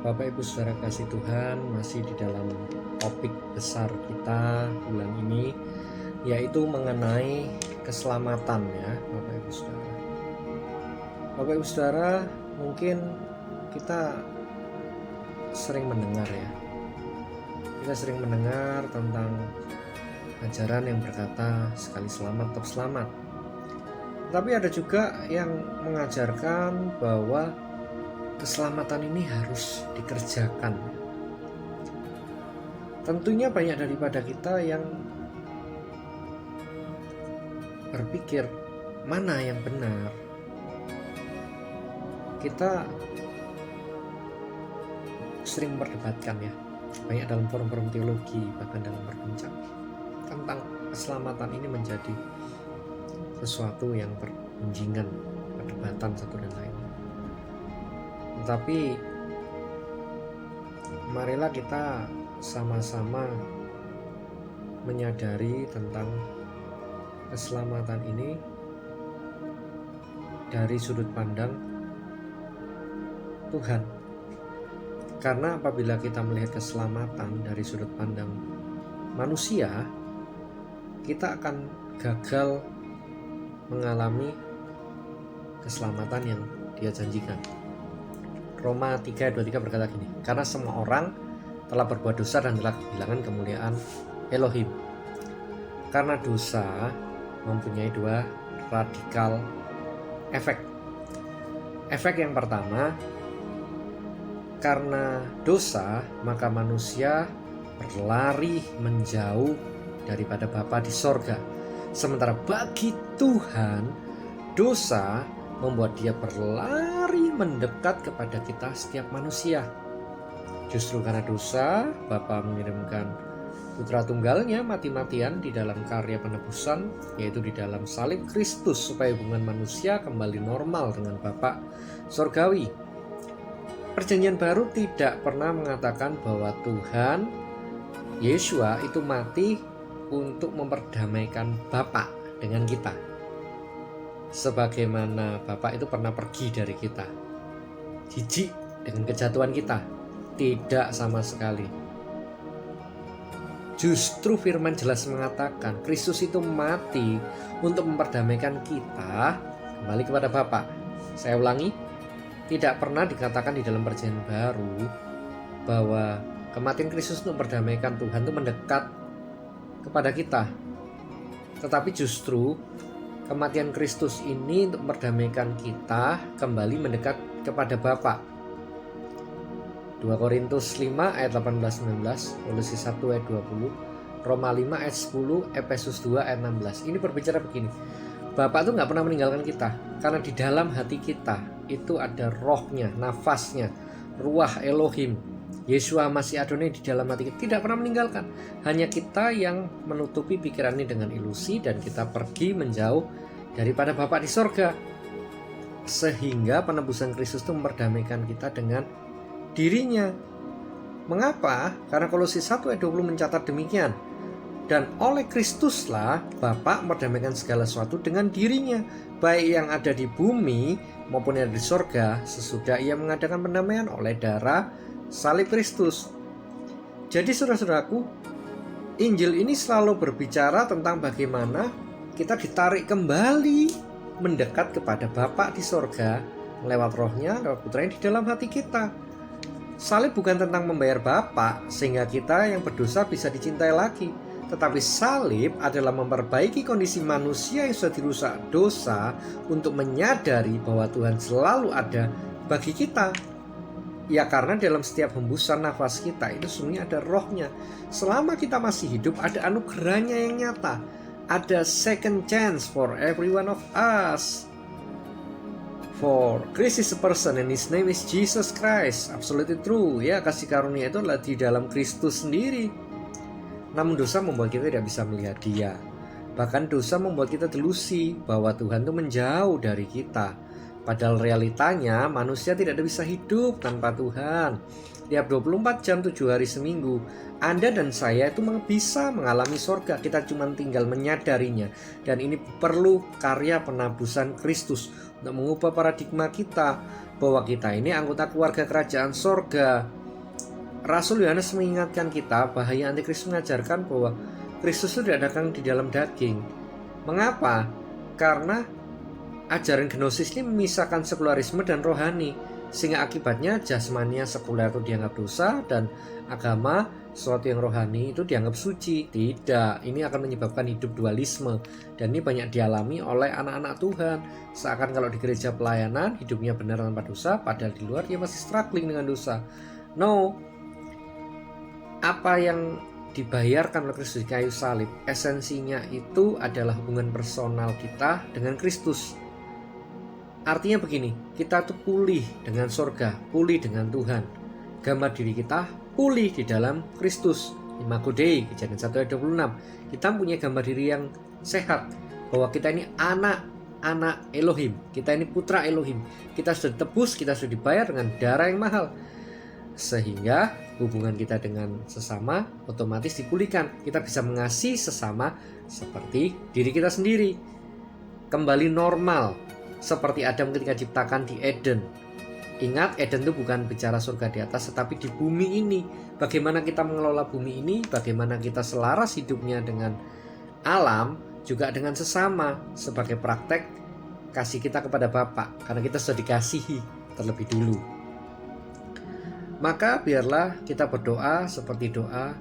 Bapak Ibu Saudara kasih Tuhan, masih di dalam topik besar kita bulan ini, yaitu mengenai keselamatan ya Bapak Ibu Saudara. Bapak Ibu Saudara, mungkin kita sering mendengar ya, kita sering mendengar tentang ajaran yang berkata sekali selamat tetap selamat. Tapi ada juga yang mengajarkan bahwa keselamatan ini harus dikerjakan. Tentunya banyak daripada kita yang berpikir mana yang benar. Kita sering berdebatkan ya, banyak dalam forum-forum teologi, bahkan dalam berbincang tentang keselamatan ini menjadi sesuatu yang bergunjingan, perdebatan satu dan lain. Tetapi marilah kita sama-sama menyadari tentang keselamatan ini dari sudut pandang Tuhan. Karena apabila kita melihat keselamatan dari sudut pandang manusia, kita akan gagal mengalami keselamatan yang Dia janjikan. Roma 3:23 berkata gini, karena semua orang telah berbuat dosa dan telah kehilangan kemuliaan Elohim. Karena dosa mempunyai dua radikal efek. Efek yang pertama, karena dosa maka manusia berlari menjauh daripada Bapa di sorga. Sementara bagi Tuhan, dosa membuat Dia berlari mendekat kepada kita setiap manusia. Justru karena dosa, Bapa mengirimkan Putra Tunggalnya mati-matian di dalam karya penebusan, yaitu di dalam salib Kristus, supaya hubungan manusia kembali normal dengan Bapa Sorgawi. Perjanjian Baru tidak pernah mengatakan bahwa Tuhan Yesua itu mati untuk memperdamaikan Bapa dengan kita. Sebagaimana Bapa itu pernah pergi dari kita, jijik dengan kejatuhan kita, tidak sama sekali. Justru firman jelas mengatakan Kristus itu mati untuk memperdamaikan kita kembali kepada Bapa. Saya ulangi, tidak pernah dikatakan di dalam Perjanjian Baru bahwa kematian Kristus untuk memperdamaikan Tuhan itu mendekat kepada kita. Tetapi justru kematian Kristus ini untuk memperdamaikan kita kembali mendekat kepada Bapa. 2 Korintus 5 ayat 18-19, Kolose 1 ayat 20, Roma 5 ayat 10, Efesus 2 ayat 16. Ini berbicara begini, Bapa itu gak pernah meninggalkan kita, karena di dalam hati kita itu ada rohnya, nafasnya, ruah Elohim. Yesua Masih Adonai di dalam hati kita tidak pernah meninggalkan. Hanya kita yang menutupi pikiran ini dengan ilusi, dan kita pergi menjauh daripada Bapa di sorga. Sehingga penebusan Kristus itu memperdamaikan kita dengan dirinya. Mengapa? Karena Kolose 1 ayat 20 mencatat demikian. Dan oleh Kristuslah Bapa memperdamaikan segala sesuatu dengan dirinya, baik yang ada di bumi maupun yang ada di sorga, sesudah Ia mengadakan pendamaian oleh darah salib Kristus. Jadi saudara-saudaraku, Injil ini selalu berbicara tentang bagaimana kita ditarik kembali mendekat kepada Bapa di sorga lewat rohnya, lewat putranya di dalam hati kita. Salib bukan tentang membayar Bapa sehingga kita yang berdosa bisa dicintai lagi, tetapi salib adalah memperbaiki kondisi manusia yang sudah dirusak dosa untuk menyadari bahwa Tuhan selalu ada bagi kita. Ya, karena dalam setiap hembusan nafas kita itu sebenarnya ada rohnya. Selama kita masih hidup, ada anugerahnya yang nyata. Ada second chance for every one of us. For Christ is a person and his name is Jesus Christ. Absolutely true. Ya, kasih karunia itu adalah di dalam Kristus sendiri. Namun dosa membuat kita tidak bisa melihat Dia. Bahkan dosa membuat kita delusi bahwa Tuhan itu menjauh dari kita. Padahal realitanya manusia tidak bisa hidup tanpa Tuhan. Tiap 24 jam 7 hari seminggu, Anda dan saya itu bisa mengalami sorga. Kita cuma tinggal menyadarinya. Dan ini perlu karya penebusan Kristus untuk mengubah paradigma kita bahwa kita ini anggota keluarga kerajaan sorga. Rasul Yohanes mengingatkan kita bahaya antikristus mengajarkan bahwa Kristus itu tidak datang di dalam daging. Mengapa? Karena ajaran gnosis ini memisahkan sekularisme dan rohani, sehingga akibatnya jasmania sekuler itu dianggap dosa dan agama sesuatu yang rohani itu dianggap suci. Tidak, ini akan menyebabkan hidup dualisme, dan ini banyak dialami oleh anak-anak Tuhan. Seakan kalau di gereja pelayanan hidupnya benar tanpa dosa, padahal di luar dia masih struggling dengan dosa. No, apa yang dibayarkan oleh Kristus di kayu salib, esensinya itu adalah hubungan personal kita dengan Kristus. Artinya begini, kita tuh pulih dengan sorga, pulih dengan Tuhan. Gambar diri kita pulih di dalam Kristus. Imago Dei, Kejadian 1 ayat 26. Kita punya gambar diri yang sehat, bahwa kita ini anak Elohim, kita ini putra Elohim. Kita sudah ditebus, kita sudah dibayar dengan darah yang mahal. Sehingga hubungan kita dengan sesama otomatis dipulihkan. Kita bisa mengasihi sesama seperti diri kita sendiri. Kembali normal seperti Adam ketika diciptakan di Eden. Ingat, Eden itu bukan bicara surga di atas, tetapi di bumi ini. Bagaimana kita mengelola bumi ini, bagaimana kita selaras hidupnya dengan alam, juga dengan sesama, sebagai praktek kasih kita kepada Bapa, karena kita sudah dikasihi terlebih dulu. Maka biarlah kita berdoa seperti doa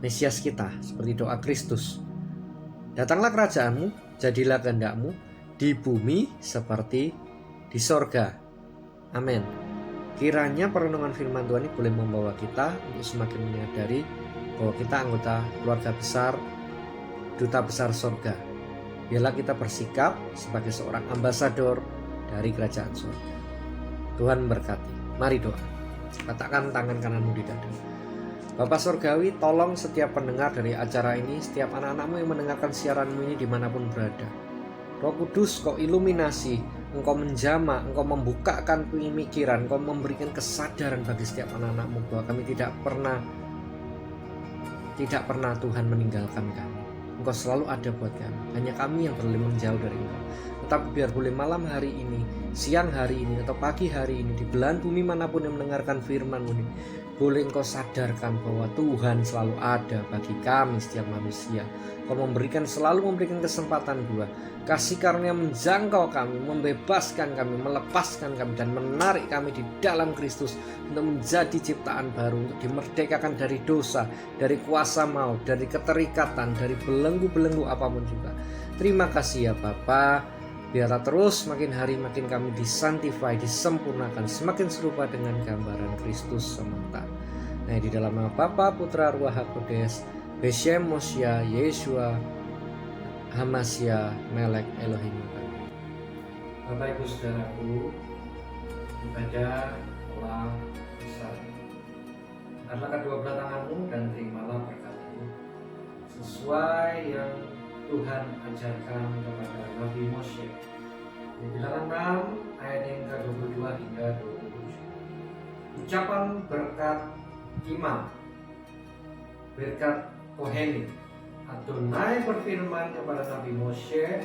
Mesias kita, seperti doa Kristus. Datanglah kerajaanmu, jadilah kehendakmu di bumi seperti di sorga. Amin. Kiranya perenungan firman Tuhan ini boleh membawa kita untuk semakin menyadari bahwa kita anggota keluarga besar, duta besar sorga. Biarlah kita bersikap sebagai seorang ambasador dari kerajaan sorga. Tuhan memberkati. Mari doa. Letakkan tangan kananmu di dada. Bapa Surgawi, tolong setiap pendengar dari acara ini, setiap anak-anakmu yang mendengarkan siaranmu ini dimanapun berada. Roh Kudus, Kau iluminasi, Engkau menjamah, Engkau membukakan pemikiran, Engkau memberikan kesadaran bagi setiap anak-anakmu bahwa kami tidak pernah Tuhan meninggalkan kami. Engkau selalu ada buat kami. Hanya kami yang boleh menjauh dari Engkau. Tetapi biar boleh malam hari ini, siang hari ini, atau pagi hari ini, di belahan bumi manapun yang mendengarkan firman-Mu ini, boleh Engkau sadarkan bahwa Tuhan selalu ada bagi kami setiap manusia. Engkau selalu memberikan kesempatan dua. Kasih karunia menjangkau kami, membebaskan kami, melepaskan kami, dan menarik kami di dalam Kristus untuk menjadi ciptaan baru, untuk dimerdekakan dari dosa, dari kuasa maut, dari keterikatan, dari belenggu-belenggu apapun juga. Terima kasih ya Bapa. Biarlah terus makin hari makin kami disanctify, disempurnakan, semakin serupa dengan gambaran Kristus semata. Nah, di dalam nama Bapa, Putra, Ruach HaKodes, Beshem Mosya, Yeshua, Hamasya, Melek Elohim. Bapak Ibu Saudaraku, ibadah telah selesai. Angkatlah kedua belah tanganmu dan terimalah berkat-Mu sesuai yang Tuhan ajarkan kepada Nabi Moshe. Di Bilangan 6 ayat yang ke-22 hingga 27. Ucapan berkat imam, berkat Kohenim. Adonai berfirman kepada Nabi Moshe,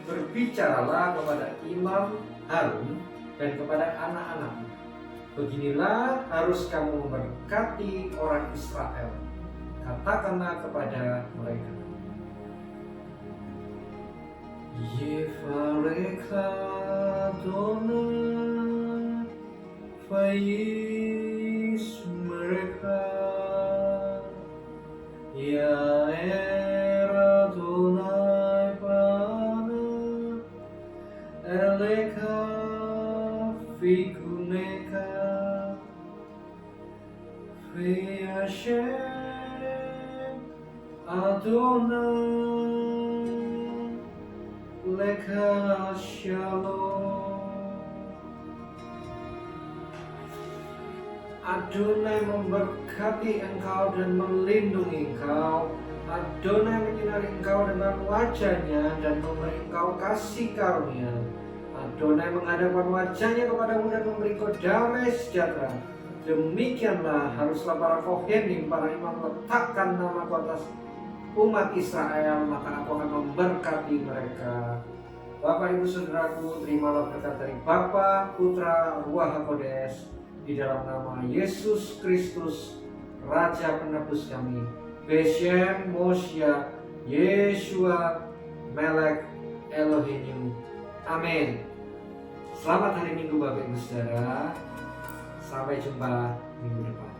berbicaralah kepada imam Harun dan kepada anak-anakmu. Beginilah harus kamu memberkati orang Israel. Katakanlah kepada mereka, Yefareka Adonai Faiz mereka Ya Adonai Bana Eleka Fikuneka Fi Hashem Adonai Leka Shalom. Adonai memberkati engkau dan melindungi engkau. Adonai menyinari engkau dengan wajahnya dan memberi engkau kasih karunia. Adonai menghadapkan wajahnya kepadamu dan memberi kau damai sejahtera. Demikianlah haruslah para kohenim, para imam letakkan nama atas umat Israel, maka aku akan memberkati mereka. Bapak Ibu Saudaraku, terimalah berkat dari Bapa, Putra, Ruach HaKodes, di dalam nama Yesus Kristus, Raja Penebus kami. Beshem Mosya Yeshua Melek Elohim. Amin. Selamat hari Minggu Bapak Ibu Saudara. Sampai jumpa minggu depan.